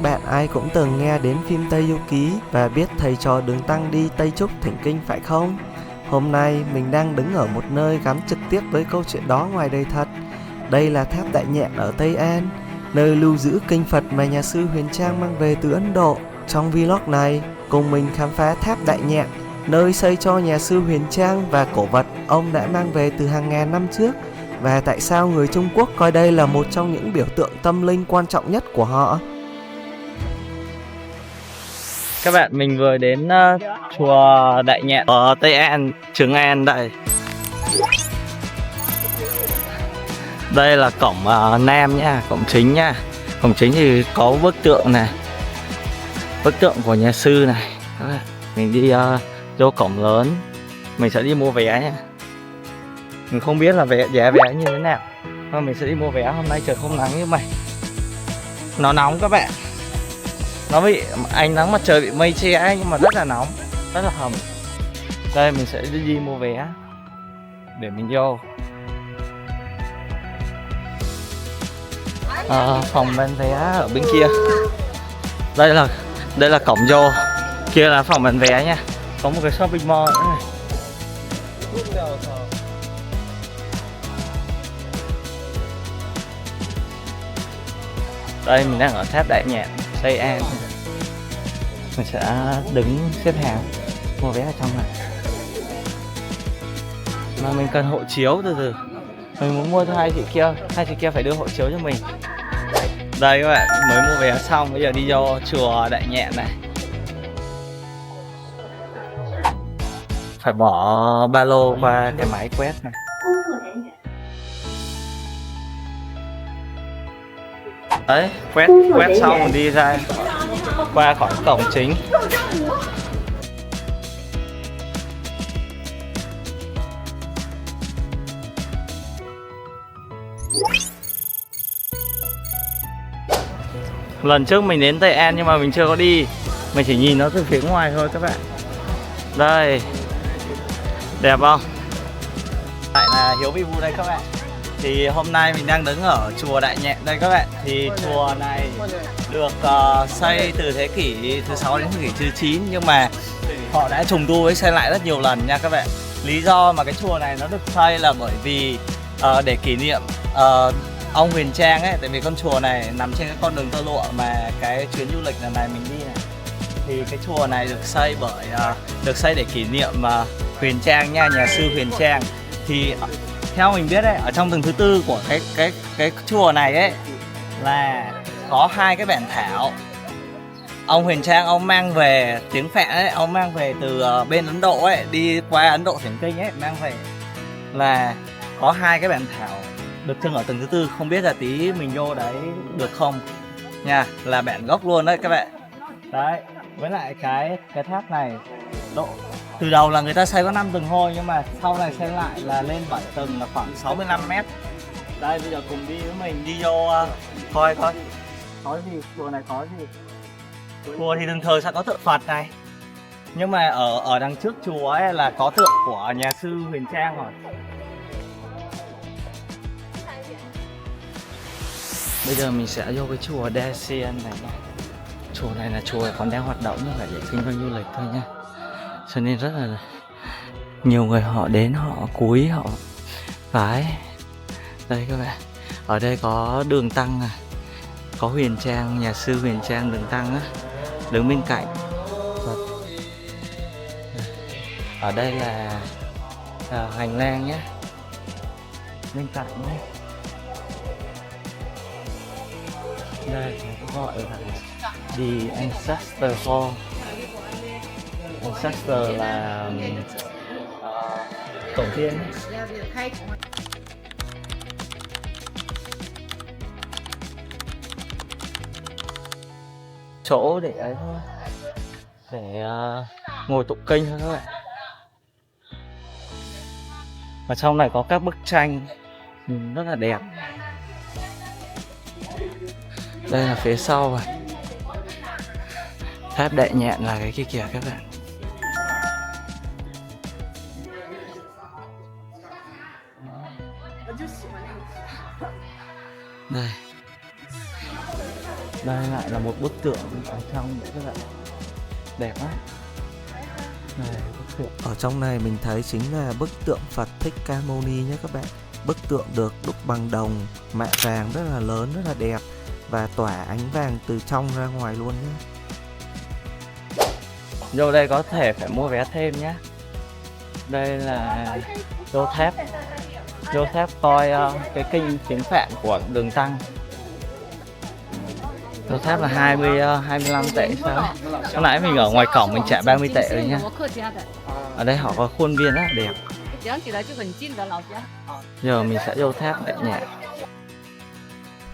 các bạn ai cũng từng nghe đến phim Tây Du Ký và biết thầy trò Đường Tăng đi Tây Trúc thỉnh kinh phải không? Hôm nay mình đang đứng ở một nơi gắn trực tiếp với câu chuyện đó ngoài đời thật. Đây là tháp Đại Nhện ở Tây An, nơi lưu giữ kinh Phật mà nhà sư Huyền Trang mang về từ Ấn Độ. Trong vlog này, cùng mình khám phá tháp Đại Nhện, nơi xây cho nhà sư Huyền Trang và cổ vật ông đã mang về từ hàng ngàn năm trước. Và tại sao người Trung Quốc coi đây là một trong những biểu tượng tâm linh quan trọng nhất của họ? Các bạn, mình vừa đến chùa Đại Nhện ở Tây An, Trường An đây. Đây là cổng Nam nha, cổng chính nha. Cổng chính thì có bức tượng này, bức tượng của nhà sư này. Các bạn, mình đi vô cổng lớn, mình sẽ đi mua vé nha. Mình không biết là giá vé như thế nào, mà mình sẽ đi mua vé. Hôm nay trời không nắng như mày, nó nóng các bạn. Nó bị ánh nắng mặt trời bị mây che ấy, nhưng mà rất là nóng, rất là hầm. Đây mình sẽ đi mua vé để mình vô. Phòng bán vé ở bên kia. Đây là cổng vô. Kia là phòng bán vé nha. Có một cái shopping mall nữa này. Đây mình đang ở tháp Đại Nhện, Tây An. Mình sẽ đứng xếp hàng mua vé ở trong này. Mà mình cần hộ chiếu từ từ. Mình muốn mua cho hai chị kia phải đưa hộ chiếu cho mình. Đây các bạn, mới mua vé xong, bây giờ đi vô chùa Đại Nhện này. Phải bỏ ba lô qua cái máy quét này. Đấy, quét xong rồi đi ra qua khỏi cổng chính. Lần trước mình đến Tây An nhưng mà mình chưa có đi, mình chỉ nhìn nó từ phía ngoài thôi các bạn. Đây, đẹp không? Lại là Hiếu Vivu đây các bạn. Thì hôm nay mình đang đứng ở chùa Đại Nhện đây các bạn. Thì chùa này được xây từ thế kỷ thứ 6 đến thế kỷ thứ 9, nhưng mà họ đã trùng tu với xây lại rất nhiều lần nha các bạn. Lý do mà cái chùa này nó được xây là bởi vì để kỷ niệm ông Huyền Trang ấy. Tại vì con chùa này nằm trên cái con đường tơ lụa mà cái chuyến du lịch lần này mình đi này. Thì cái chùa này được xây để kỷ niệm Huyền Trang nha, nhà sư Huyền Trang. Thì theo mình biết ấy, ở trong tầng thứ tư của cái chùa này ấy là có hai cái bản thảo. Ông Huyền Trang ông mang về tiếng Phạn ấy, ông mang về từ bên Ấn Độ ấy, đi qua Ấn Độ thỉnh kinh ấy, mang về là có hai cái bản thảo được trưng ở tầng thứ tư. Không biết là tí mình vô đấy được không nha, là bản gốc luôn đấy các bạn. Đấy, với lại cái tháp này từ đầu là người ta xây có 5 tầng thôi, nhưng mà sau này xây lại là lên 7 tầng, là khoảng 65 mét. Đây, bây giờ cùng đi với mình đi vô coi coi có gì, chùa này có gì. Chùa thì thường thời sẽ có tượng Phật này, nhưng mà ở đằng trước chùa ấy là có tượng của nhà sư Huyền Trang rồi. Bây giờ mình sẽ vô cái chùa Dacian này. Chùa này là chùa còn đang hoạt động, nhưng phải để kinh doanh du lịch thôi nha. Cho nên rất là nhiều người họ đến, họ cúi, họ vái. Đây các bạn, ở đây có Đường Tăng này, có Huyền Trang, nhà sư Huyền Trang Đường Tăng á, đứng bên cạnh. Ở đây là hành lang nhé, bên cạnh nhé. Đây gọi là The Ancestor Hall. Ancestor là tổ tiên. Chỗ để ấy thôi, để ngồi tụng kinh thôi các bạn. Và trong này có các bức tranh rất là đẹp. Đây là phía sau rồi. Tháp Đại Nhện là cái kia kìa các bạn. Đây. Đây lại là một bức tượng ở trong nữa các bạn. Đẹp quá. Đây, bức tượng. Ở trong này mình thấy chính là bức tượng Phật Thích Ca Mâu Ni nhé các bạn. Bức tượng được đúc bằng đồng, mạ vàng rất là lớn, rất là đẹp và tỏa ánh vàng từ trong ra ngoài luôn nhé. Vô đây có thể phải mua vé thêm nhé. Đây là Joseph coi cái kinh tiếng Phạn của Đường Tăng. Joseph là 25 tệ sao? Lúc nãy mình ở ngoài cổng mình trả 30 tệ rồi nhá. Ở đây họ có khuôn viên rất là đẹp. Giờ mình sẽ Joseph đại nhạc.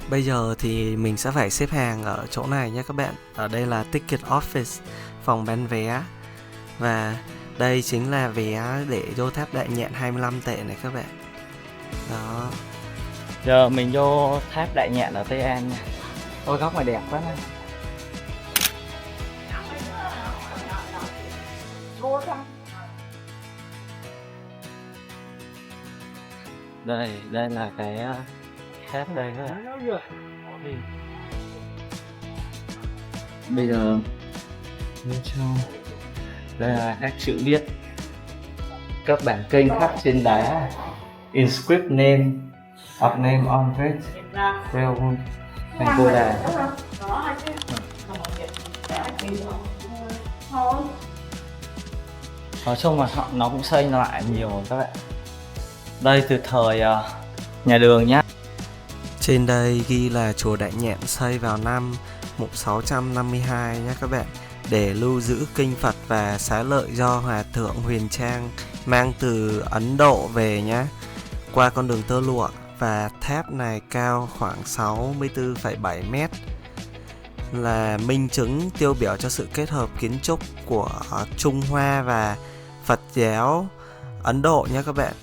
Bây giờ thì mình sẽ phải xếp hàng ở chỗ này nhé các bạn. Ở đây là Ticket Office, phòng bán vé. Và đây chính là vé để vô tháp đại nhạn 25 tệ này các bạn. Đó. Giờ mình vô tháp đại nhạn ở Tây An nha. Ôi góc này đẹp quá này. Đây là cái tháp đây các bạn. Bây giờ bên trong đây là các chữ viết, các bản kinh khắc trên đá, inscript name of name on page railroad thành cô đà. Nói chung là nó cũng xây lại nhiều rồi các bạn. Đây từ thời nhà Đường nhá. Trên đây ghi là chùa Đại Nhạn xây vào năm 1652 nhé các bạn, để lưu giữ kinh Phật và xá lợi do Hòa thượng Huyền Trang mang từ Ấn Độ về nhé, qua con đường tơ lụa. Và tháp này cao khoảng 64,7 mét, là minh chứng tiêu biểu cho sự kết hợp kiến trúc của Trung Hoa và Phật giáo Ấn Độ nhé các bạn.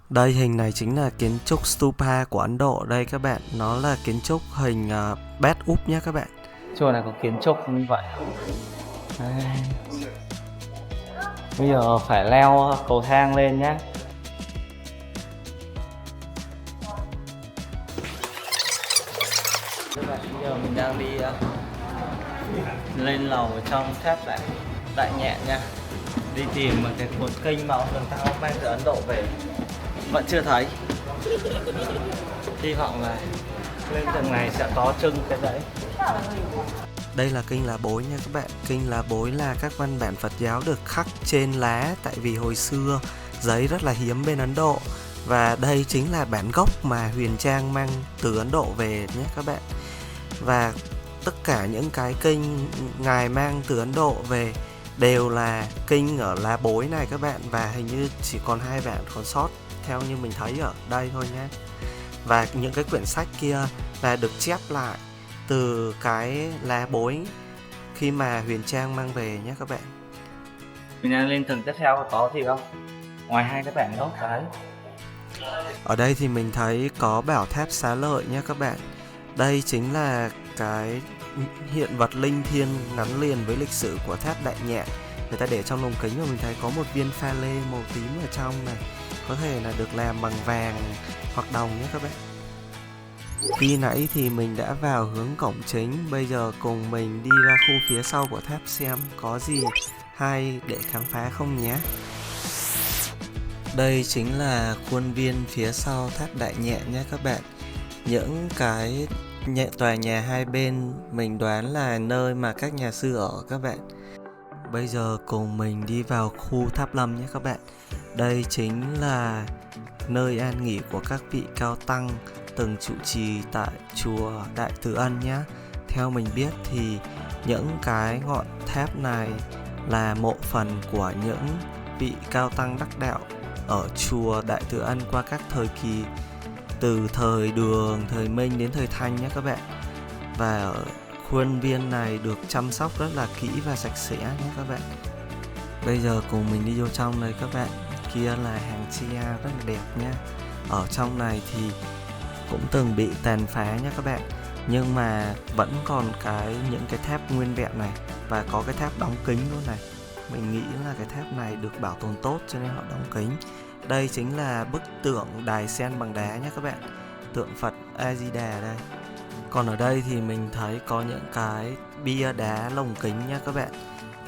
Đây hình này chính là kiến trúc Stupa của Ấn Độ đây các bạn. Nó là kiến trúc hình bát úp nhé các bạn. Chùa này có kiến trúc như vậy. Đây. Bây giờ phải leo cầu thang lên nhé. Các bạn, bây giờ mình đang đi lên lầu ở trong tháp đại nhạn nha. Đi tìm một cái cuốn kinh mà ông Đường Tăng mang từ Ấn Độ về. Vẫn chưa thấy. Hy vọng là lên tầng này sẽ có trưng cái đấy. Đây là kinh Lá Bối nha các bạn. Kinh Lá Bối là các văn bản Phật giáo được khắc trên lá, tại vì hồi xưa giấy rất là hiếm bên Ấn Độ. Và đây chính là bản gốc mà Huyền Trang mang từ Ấn Độ về nhé các bạn. Và tất cả những cái kinh Ngài mang từ Ấn Độ về đều là kinh ở Lá Bối này các bạn. Và hình như chỉ còn 2 bản còn sót theo như mình thấy ở đây thôi nhé. Và những cái quyển sách kia là được chép lại từ cái Lá Bối khi mà Huyền Trang mang về nhé các bạn. Mình đang lên tầng tiếp theo, có gì không? Ngoài 2 cái bản gốc đấy. Ở đây thì mình thấy có bảo tháp xá lợi nhé các bạn. Đây chính là cái hiện vật linh thiêng gắn liền với lịch sử của tháp Đại Nhạn. Người ta để trong lồng kính và mình thấy có một viên pha lê màu tím ở trong này. Có thể là được làm bằng vàng hoặc đồng nhé các bạn. Khi nãy thì mình đã vào hướng cổng chính. Bây giờ cùng mình đi ra khu phía sau của tháp xem có gì hay để khám phá không nhé. Đây chính là khuôn viên phía sau tháp Đại Nhạn nhé các bạn. Những cái tòa nhà hai bên mình đoán là nơi mà các nhà sư ở các bạn. Bây giờ cùng mình đi vào khu Tháp Lâm nhé các bạn. Đây chính là nơi an nghỉ của các vị cao tăng từng trụ trì tại chùa Đại Từ Ân nhé. Theo mình biết thì những cái ngọn tháp này là mộ phần của những vị cao tăng đắc đạo ở chùa Đại Từ Ân qua các thời kỳ, từ thời Đường, thời Minh đến thời Thanh nhé các bạn. Và ở khuôn viên này được chăm sóc rất là kỹ và sạch sẽ nhé các bạn. Bây giờ cùng mình đi vô trong đây các bạn. Kia là hàng chia rất là đẹp nhé. Ở trong này thì cũng từng bị tàn phá nhé các bạn, nhưng mà vẫn còn những cái tháp nguyên vẹn này. Và có cái tháp đóng kính luôn này. Mình nghĩ là cái tháp này được bảo tồn tốt cho nên họ đóng kính. Đây chính là bức tượng đài sen bằng đá nhé các bạn. Tượng Phật A Di Đà đây. Còn ở đây thì mình thấy có những cái bia đá lồng kính nha các bạn.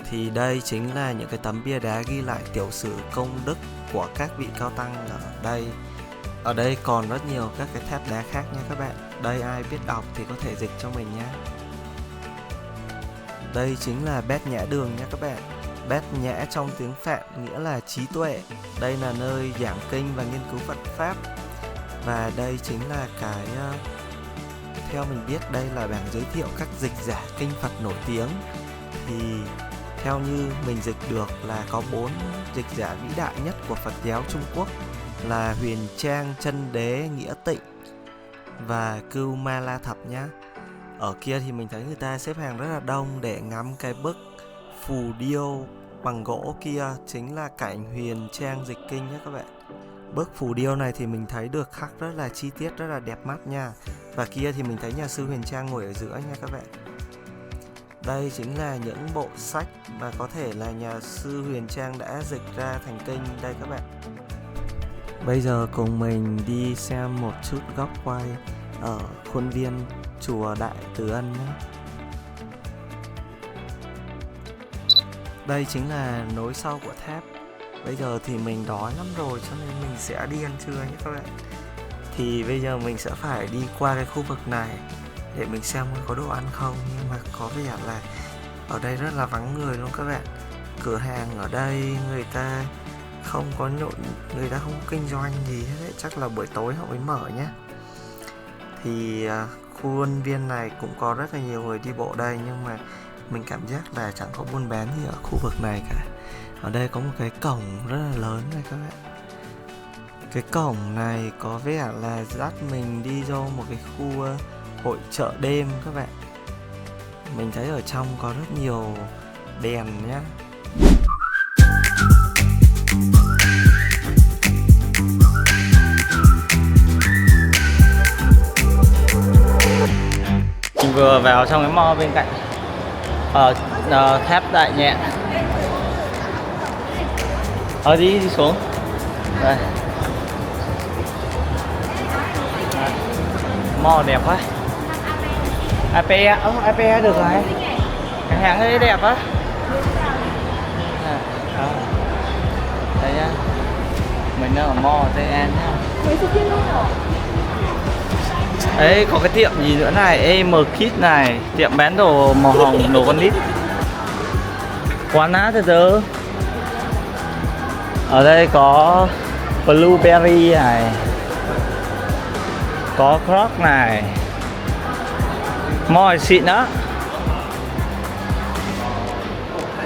Thì đây chính là những cái tấm bia đá ghi lại tiểu sử công đức của các vị cao tăng ở đây. Ở đây còn rất nhiều các cái tháp đá khác nha các bạn. Đây ai biết đọc thì có thể dịch cho mình nhé. Đây chính là Bát Nhã Đường nha các bạn. Bát Nhã trong tiếng Phạn nghĩa là trí tuệ. Đây là nơi giảng kinh và nghiên cứu Phật Pháp. Và đây chính là cái theo mình biết đây là bảng giới thiệu các dịch giả kinh Phật nổi tiếng. Thì theo như mình dịch được là có 4 dịch giả vĩ đại nhất của Phật giáo Trung Quốc là Huyền Trang, Chân Đế, Nghĩa Tịnh và Cưu Ma La Thập nhá. Ở kia thì mình thấy người ta xếp hàng rất là đông để ngắm cái bức phù điêu bằng gỗ kia, chính là cảnh Huyền Trang dịch kinh nhé các bạn. Bức phù điêu này thì mình thấy được khắc rất là chi tiết, rất là đẹp mắt nha. Và kia thì mình thấy nhà sư Huyền Trang ngồi ở giữa nha các bạn. Đây chính là những bộ sách mà có thể là nhà sư Huyền Trang đã dịch ra thành kinh đây các bạn. Bây giờ cùng mình đi xem một chút góc quay ở khuôn viên chùa Đại Từ Ân nhé. Đây chính là nối sau của tháp. Bây giờ thì mình đói lắm rồi cho nên mình sẽ đi ăn trưa nhé các bạn. Thì bây giờ mình sẽ phải đi qua cái khu vực này để mình xem có đồ ăn không. Nhưng mà có vẻ là ở đây rất là vắng người luôn các bạn. Cửa hàng ở đây người ta không có nhộn, người ta không kinh doanh gì hết ấy. Chắc là buổi tối họ mới mở nhé. Thì khuôn viên này cũng có rất là nhiều người đi bộ đây, nhưng mà mình cảm giác là chẳng có buôn bán gì ở khu vực này cả. Ở đây có một cái cổng rất là lớn này các bạn. Cái cổng này có vẻ là dắt mình đi vô một cái khu hội chợ đêm các bạn. Mình thấy ở trong có rất nhiều đèn nhá. Mình vừa vào trong cái mall bên cạnh tháp Đại Nhạn. Đi xuống đây. Mall đẹp quá. IPE được rồi. Cái hàng ấy đẹp á. Đây nhá. Mình đang ở mall Tây An nhá. Đấy, có cái tiệm gì nữa này, EM Kids này, tiệm bán đồ màu hồng, đồ con nít. Quán á, từ ở đây có Blueberry này, có Crocs này, mọi xịn đó,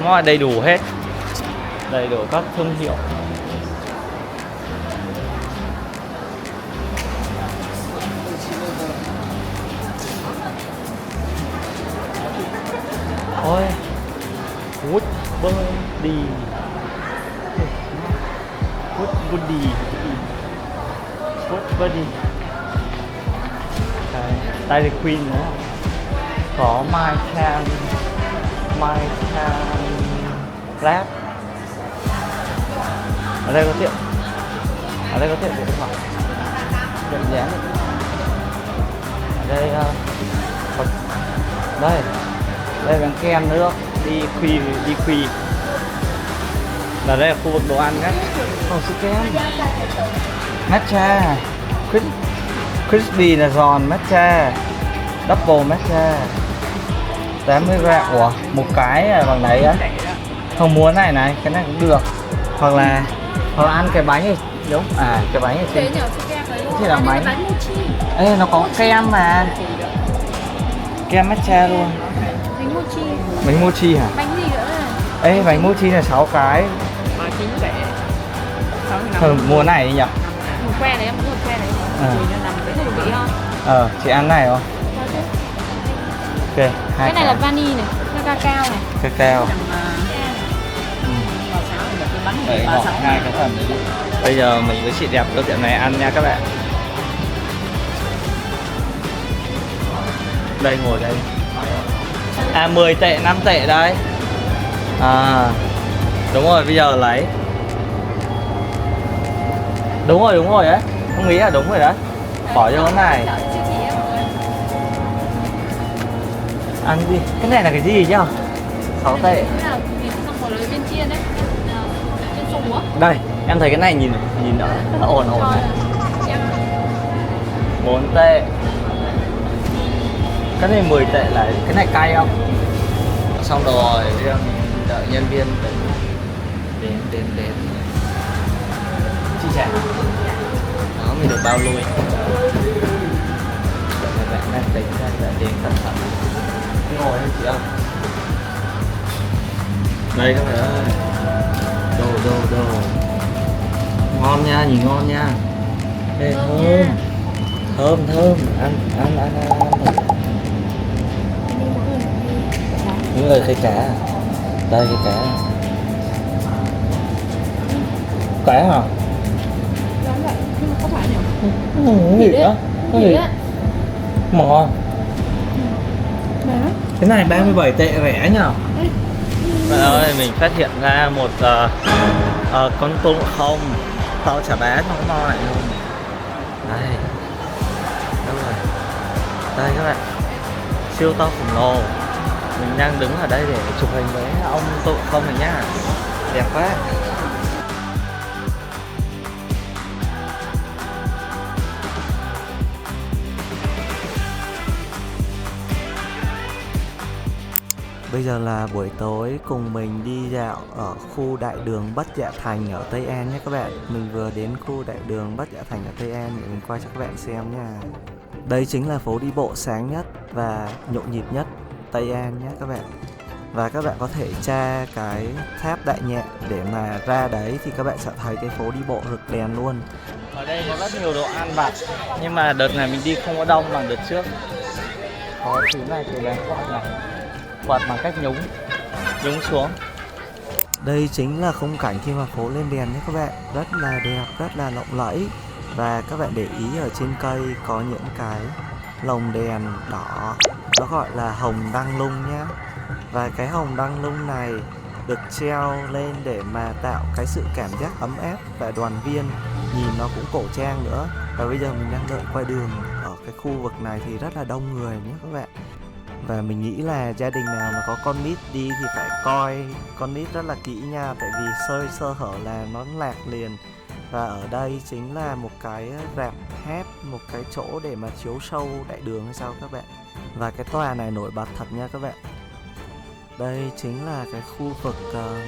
mọi đầy đủ hết, đầy đủ các thương hiệu. Ôi, Woodbury, Dairy Queen nữa, có My Can Lab. Ở đây có tiệm điện thoại, tiệm dán. Ở đây đây bán kem nữa, đi quy. Là đây là khu vực đồ ăn nhé. Sư kem matcha, crispy là giòn matcha, double matcha 80g. Ủa, một cái bằng đấy á. Không muốn này, cái này cũng được. Hoặc là ăn cái bánh này, đúng. Cái bánh này chỉ là bánh. Ê, nó có kem mà. Kem matcha luôn. Bánh mochi hả? Bánh gì nữa à? Ê, bánh mochi là 6 cái. 9 rẻ. Mua này đi nhỉ? Một que đấy, em muốn một que đấy. Thì nó nằm cái mùi vị không? Chị ăn này không? Ok. Cái này là vani này, cái cacao này. Cacao. Đấy, ngọt 2 cái phần đấy. Bây giờ mình với chị đẹp ở tiệm này ăn nha các bạn. Đây, ngồi đây. 10 tệ, 5 tệ đây. Đúng rồi, bây giờ lấy. Đúng rồi đấy. Không nghĩ là đúng rồi đấy. Bỏ vô cái này. Ăn gì? Cái này là cái gì nhá? 6 tệ. Cái là nhìn xong rồi lấy bên chiên đấy. Trên sùng á. Đây, em thấy cái này nhìn nó ổn này. 4 tệ. Cái này 10 tệ là cái này cay không? Xong rồi, bây giờ mình đợi nhân viên đến. Chị trả. Đó, mình được bao lui. Bạn đang tính ra trả tiền cẩn thận. Ngồi đấy chị ơi. Đây các bạn ơi. Đồ. Ngon nha, nhìn ngon nha. Đây, thơm. Ăn. Đúng rồi, cái cá. Đây cái cá. Cá hả? Đoán vậy, nhưng mà có phải nhỉ? Cái gì đó? Cái gì? Mò. Cái này 37 tệ rẻ nhỉ? Bạn ơi, mình phát hiện ra một con tôm không to chả bá trong cái mo này luôn. Đây. Đâu rồi? Đây các bạn. Siêu to khổng lồ. Mình đang đứng ở đây để chụp hình với ông tôm không này nhá. Đẹp quá. Bây giờ là buổi tối, cùng mình đi dạo ở khu đại đường Bất Dạ Thành ở Tây An nhé các bạn. Mình vừa đến khu đại đường Bất Dạ Thành ở Tây An để mình quay cho các bạn xem nha. Đây chính là phố đi bộ sáng nhất và nhộn nhịp nhất Tây An nhé các bạn. Và các bạn có thể tra cái tháp Đại Nhạn để mà ra đấy thì các bạn sẽ thấy cái phố đi bộ rực đèn luôn. Ở đây có rất nhiều đồ ăn vặt, nhưng mà đợt này mình đi không có đông bằng đợt trước. Có thứ này thì bán quạt này. Quạt bằng cách nhúng xuống. Đây chính là khung cảnh khi mà phố lên đèn nhé các bạn. Rất là đẹp, rất là lộng lẫy. Và các bạn để ý ở trên cây có những cái lồng đèn đỏ, nó gọi là hồng đăng lung nhá. Và cái hồng đăng lung này được treo lên để mà tạo cái sự cảm giác ấm áp và đoàn viên, nhìn nó cũng cổ trang nữa. Và bây giờ mình đang đợi qua đường ở cái khu vực này thì rất là đông người nhé các bạn. Và mình nghĩ là gia đình nào mà có con nít đi thì phải coi con nít rất là kỹ nha. Tại vì sơ hở là nó lạc liền. Và ở đây chính là một cái rạp hát, một cái chỗ để mà chiếu show đại đường hay sao các bạn. Và cái tòa này nổi bật thật nha các bạn. Đây chính là cái khu vực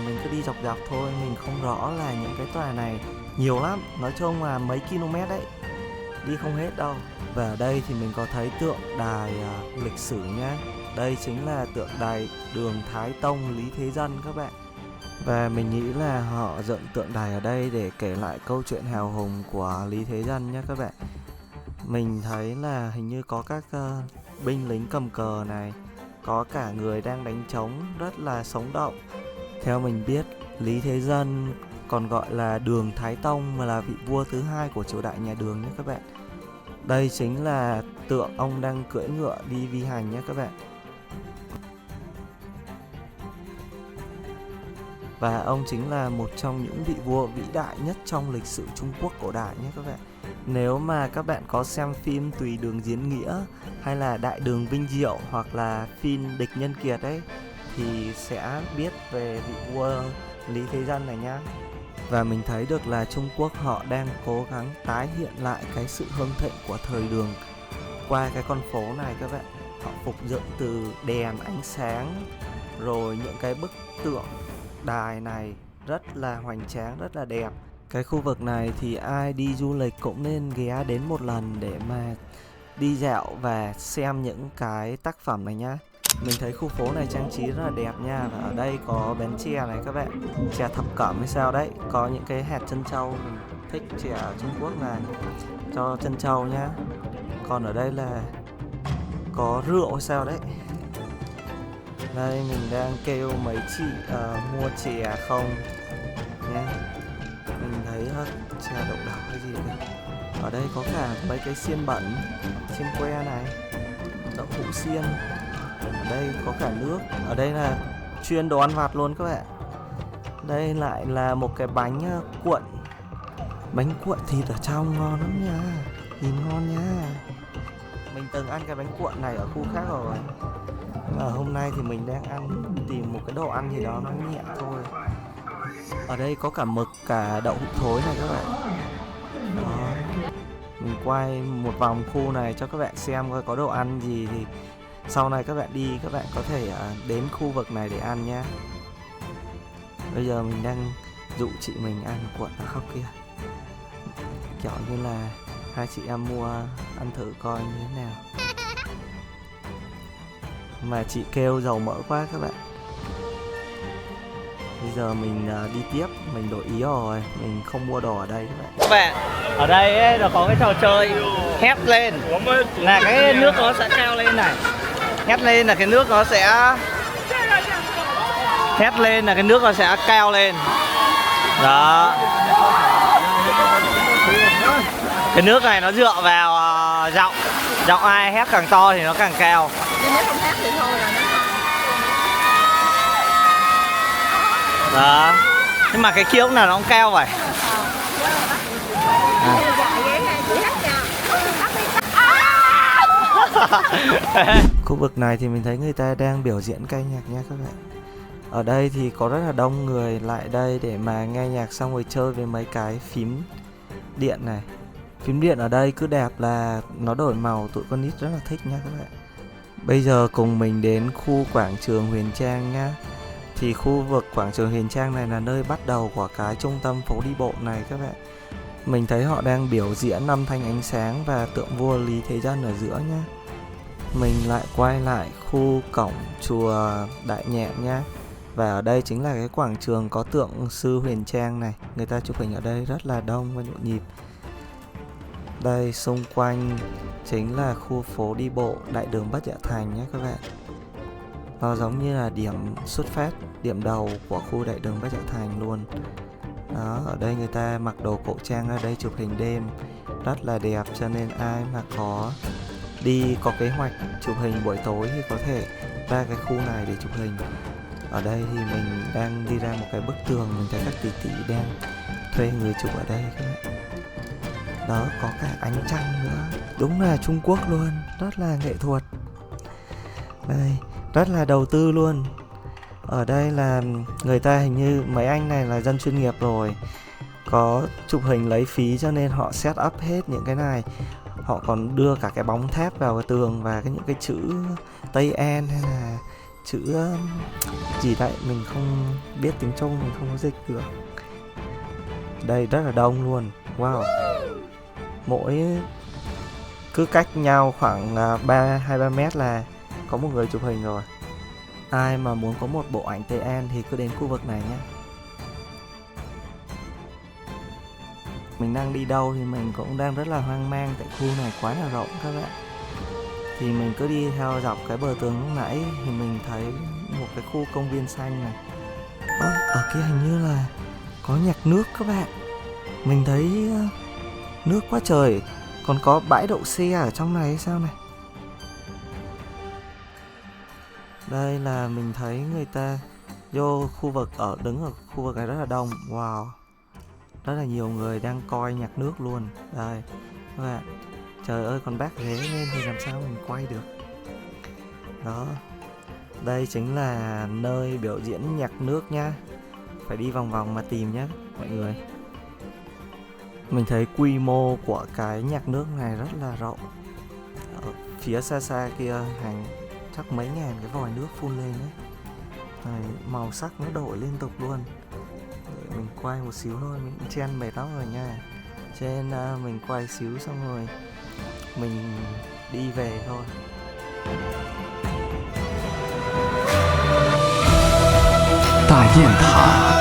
mình cứ đi dọc thôi, mình không rõ là những cái tòa này nhiều lắm. Nói chung là mấy km đấy, đi không hết đâu. Và ở đây thì mình có thấy tượng đài lịch sử nhá. Đây chính là tượng đài Đường Thái Tông Lý Thế Dân các bạn. Và mình nghĩ là họ dựng tượng đài ở đây để kể lại câu chuyện hào hùng của Lý Thế Dân nhé các bạn. Mình thấy là hình như có các binh lính cầm cờ này, có cả người đang đánh trống rất là sống động. Theo mình biết, Lý Thế Dân còn gọi là Đường Thái Tông mà là vị vua thứ hai của triều đại nhà Đường nhé các bạn. Đây chính là tượng ông đang cưỡi ngựa đi vi hành nhé các bạn. Và ông chính là một trong những vị vua vĩ đại nhất trong lịch sử Trung Quốc cổ đại nhé các bạn. Nếu mà các bạn có xem phim Tùy Đường Diễn Nghĩa hay là Đại Đường Vinh Diệu hoặc là phim Địch Nhân Kiệt ấy thì sẽ biết về vị vua Lý Thế Dân này nhá. Và mình thấy được là Trung Quốc họ đang cố gắng tái hiện lại cái sự hưng thịnh của thời Đường qua cái con phố này các bạn. Họ phục dựng từ đèn ánh sáng, rồi những cái bức tượng đài này rất là hoành tráng, rất là đẹp. Cái khu vực này thì ai đi du lịch cũng nên ghé đến một lần để mà đi dạo và xem những cái tác phẩm này nhá. Mình thấy khu phố này trang trí rất là đẹp nha. Và ở đây có bến chè này các bạn, chè thập cẩm hay sao đấy, có những cái hạt trân châu. Mình thích chè ở Trung Quốc này, cho trân châu nhá. Còn ở đây là có rượu hay sao đấy. Đây mình đang kêu mấy chị mua chè không nhé. Mình thấy chè đậu đỏ hay gì kìa. Ở đây có cả mấy cái xiên bẩn, xiên que này, đậu hũ xiên. Ở đây có cả nước. Ở đây là chuyên đồ ăn vặt luôn các bạn. Đây lại là một cái bánh cuộn. Bánh cuộn thịt ở trong ngon lắm nha, nhìn ngon nha. Mình từng ăn cái bánh cuộn này ở khu khác rồi. Mà hôm nay thì mình đang tìm một cái đồ ăn gì đó nó nhẹ thôi. Ở đây có cả mực, cả đậu hũ thối này các bạn. Đó. Mình quay một vòng khu này cho các bạn xem coi có đồ ăn gì, thì sau này các bạn đi các bạn có thể đến khu vực này để ăn nhé. Bây giờ mình đang dụ chị mình ăn cuộn ở khóc kia, kiểu như là hai chị em mua ăn thử coi như thế nào. Mà chị kêu dầu mỡ quá các bạn. Bây giờ mình đi tiếp, mình đổi ý rồi, mình không mua đồ ở đây các bạn. Các bạn, ở đây ấy, nó có cái trò chơi hét lên là cái nước nó sẽ cao lên này. Hét lên là cái nước nó sẽ hét lên là cái nước nó sẽ cao lên. Đó. Cái nước này nó dựa vào giọng. Giọng ai hét càng to thì nó càng cao. Nhưng nếu không hát thì thôi là nó Đó. Nhưng mà cái kia lúc nào nó cũng cao vậy. Khu vực này thì mình thấy người ta đang biểu diễn ca nhạc nha các bạn. Ở đây thì có rất là đông người lại đây để mà nghe nhạc xong rồi chơi với mấy cái phím điện này. Phím điện ở đây cứ đẹp là nó đổi màu, tụi con nít rất là thích nha các bạn. Bây giờ cùng mình đến khu quảng trường Huyền Trang nhá. Thì khu vực quảng trường Huyền Trang này là nơi bắt đầu của cái trung tâm phố đi bộ này các bạn. Mình thấy họ đang biểu diễn âm thanh ánh sáng và tượng vua Lý Thế Dân ở giữa nhá. Mình lại quay lại khu cổng chùa Đại Nhẹm nhá. Và ở đây chính là cái quảng trường có tượng sư Huyền Trang này. Người ta chụp hình ở đây rất là đông và nhộn nhịp. Đây xung quanh chính là khu phố đi bộ Đại đường Bất Dạ Thành nhé các bạn. Nó giống như là điểm xuất phát, điểm đầu của khu Đại đường Bất Dạ Thành luôn. Đó, ở đây người ta mặc đồ cổ trang ra đây chụp hình đêm rất là đẹp, cho nên ai mà có kế hoạch chụp hình buổi tối thì có thể ra cái khu này để chụp hình. Ở đây thì mình đang đi ra một cái bức tường, mình thấy các tỷ tỷ đang thuê người chụp ở đây các bạn. Đó, có cả ánh trăng nữa. Đúng là Trung Quốc luôn, rất là nghệ thuật. Đây, rất là đầu tư luôn. Ở đây là người ta hình như mấy anh này là dân chuyên nghiệp rồi, có chụp hình lấy phí cho nên họ set up hết những cái này. Họ còn đưa cả cái bóng thép vào cái tường và những cái chữ Tây An hay là chữ gì đấy mình không biết tiếng Trung, mình không có dịch được. Đây rất là đông luôn. Wow. Mỗi cứ cách nhau khoảng 2-3 mét là có một người chụp hình rồi. Ai mà muốn có một bộ ảnh Tây An thì cứ đến khu vực này nhé. Mình đang đi đâu thì mình cũng đang rất là hoang mang, tại khu này quá là rộng các bạn. Thì mình cứ đi theo dọc cái bờ tường lúc nãy thì mình thấy một cái khu công viên xanh này. Ở kia hình như là có nhạc nước các bạn. Mình thấy nước quá trời. Còn có bãi đậu xe ở trong này hay sao này. Đây là mình thấy người ta vô khu vực đứng ở khu vực này rất là đông. Wow. Rất là nhiều người đang coi nhạc nước luôn. Đây các bạn. Trời ơi, còn bác ghế lên thì làm sao mình quay được. Đó. Đây chính là nơi biểu diễn nhạc nước nha. Phải đi vòng vòng mà tìm nhé mọi người. Mình thấy quy mô của cái nhạc nước này rất là rộng. Ở phía xa xa kia hàng chắc mấy ngàn cái vòi nước phun lên đấy. Này, màu sắc nó đổi liên tục luôn. Để mình quay một xíu thôi, mình chen mệt lắm rồi nha. Cho nên mình quay xíu xong rồi mình đi về thôi. Đại Điện塔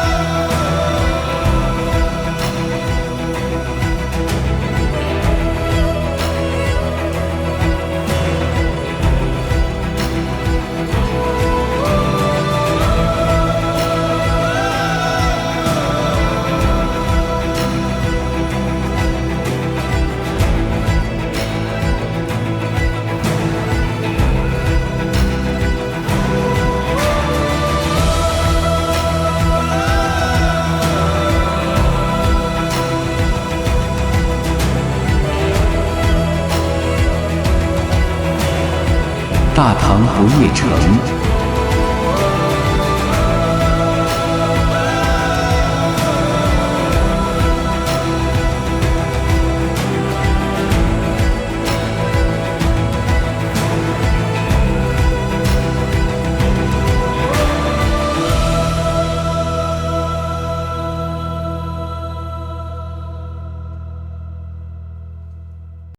大唐不夜城。